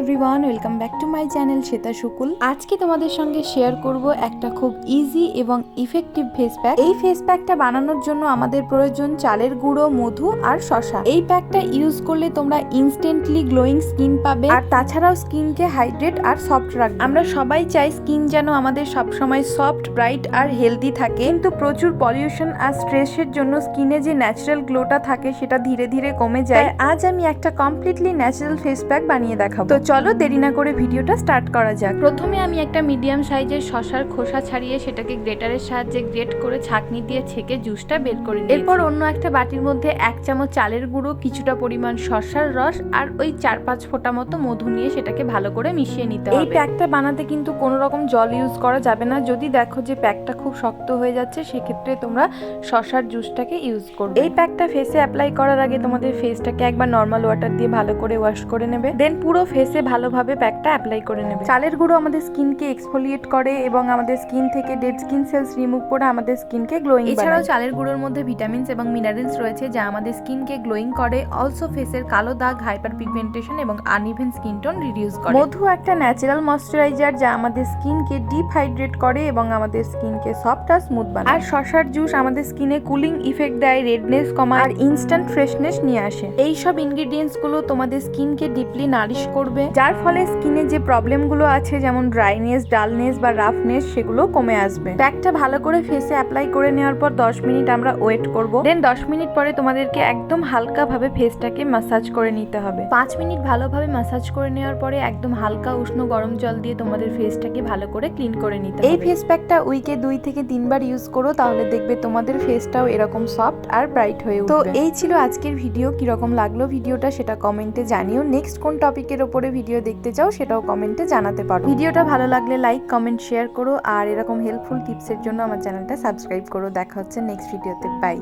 Everyone, welcome back to my channel Shweta Shukul. আজকে তোমাদের সঙ্গে শেয়ার করব একটা খুব ইজি এবং ইফেক্টিভ ফেস প্যাক। এই ফেস প্যাকটা বানানোর জন্য আমাদের প্রয়োজন চালের গুঁড়ো, মধু আর শসা। এই প্যাকটা ইউজ করলে তোমরা ইনস্ট্যান্টলি গ্লোয়িং স্কিন পাবে, আর তাছাড়াও স্কিনকে হাইড্রেট আর সফট রাখবে। আমরা সবাই চাই স্কিন যেন আমাদের সবসময় সফট, ব্রাইট আর হেলদি থাকে, কিন্তু প্রচুর পলিউশন আর স্ট্রেসের জন্য স্কিনে যে ন্যাচারাল গ্লোটা থাকে সেটা ধীরে ধীরে কমে যায়। আজ আমি একটা কমপ্লিটলি ন্যাচারাল ফেস প্যাক বানিয়ে দেখাবো। তো চলো দেরি না করে ভিডিওটা স্টার্ট করা যাক। প্রথমে আমি একটা মিডিয়াম সাইজের শসার খোসা ছাড়িয়ে সেটাকে গ্রেটারের সাহায্যে গ্রেট করে ছাঁকনি দিয়ে ছেঁকে জুসটা বের করে নিই। এরপর অন্য একটা বাটির মধ্যে 1 চামচ চালের গুঁড়ো, কিছুটা পরিমাণ শসার রস আর ওই 4-5 ফোঁটা মতো মধু নিয়ে সেটাকে ভালো করে মিশিয়ে নিতে হবে। এই প্যাকটা বানাতে কিন্তু কোনো রকম জল ইউজ করা যাবে না। যদি দেখো যে প্যাকটা খুব শক্ত হয়ে যাচ্ছে, সেক্ষেত্রে তোমরা শসার জুসটাকে ইউজ করবে। এই প্যাকটা ফেসে অ্যাপ্লাই করার আগে তোমাদের ফেসটাকে একবার নর্মাল ওয়াটার দিয়ে ভালো করে ওয়াশ করে নেবে, দেন পুরো ফেসে ভালোভাবে প্যাকটা অ্যাপ্লাই করে নেবে। চালের গুঁড়ো আমাদের স্কিনকে এক্সফোলিয়েট করে এবং আমাদের স্কিন থেকে ডেড স্কিন সেলস রিমুভ করে আমাদের স্কিনকে গ্লোয়িং বানায়। এছাড়াও চালের গুঁড়োর মধ্যে ভিটামিনস এবং মিনারেলস রয়েছে যা আমাদের স্কিনকে গ্লোয়িং করে। অলসো ফেসের কালো দাগ, হাইপার পিগমেন্টেশন এবং আনইভেন স্কিন টোন রিডিউস করে। মধু একটা ন্যাচারাল ময়েশ্চারাইজার যা আমাদের স্কিনকে ডিপ হাইড্রেট করে এবং আমাদের স্কিনকে সফট আর স্মুথ বানায়। আর শসার জুস আমাদের স্কিনে কুলিং ইফেক্ট দেয়, রেডনেস কমায় আর ইনস্ট্যান্ট ফ্রেশনেস নিয়ে আসে। এই সব ইনগ্রেডিয়েন্টস গুলো তোমাদের স্কিনকে ডিপলি নারিশ করবে, যার ফলে স্কিনে যে প্রবলেম গুলো আছে যেমন ড্রাইনেস, ডালনেস বা রাফনেস, সেগুলো কমে আসবে। প্যাকটা ভালো করে ফেসে অ্যাপ্লাই করে নেওয়ার পর 10 মিনিট আমরা ওয়েট করব। দেন 10 মিনিট পরে তোমাদেরকে একদম হালকা ভাবে ফেসটাকে ম্যাসাজ করে নিতে হবে। 5 মিনিট ভালোভাবে ম্যাসাজ করে নেওয়ার পরে একদম হালকা উষ্ণ গরম জল দিয়ে তোমাদের ফেসটাকে ভালো করে ক্লিন করে নিতে হবে। এই ফেস প্যাকটা উইকে 2 থেকে 3 বার ইউজ করো, তাহলে দেখবে তোমাদের ফেসটাও এরকম সফট আর ব্রাইট হয়ে উঠবে। তো এই ছিল আজকের ভিডিও। কিরকম লাগলো ভিডিওটা সেটা কমেন্টে জানিও। নেক্সট কোন টপিকের উপরে ভিডিও দেখতে চাও সেটাও কমেন্টে জানাতে পারো। ভিডিওটা ভালো লাগলে লাইক, কমেন্ট, শেয়ার করো আর এরকম হেল্পফুল টিপসের জন্য আমার চ্যানেলটা সাবস্ক্রাইব করো। দেখা হচ্ছে নেক্সট ভিডিওতে। বাই।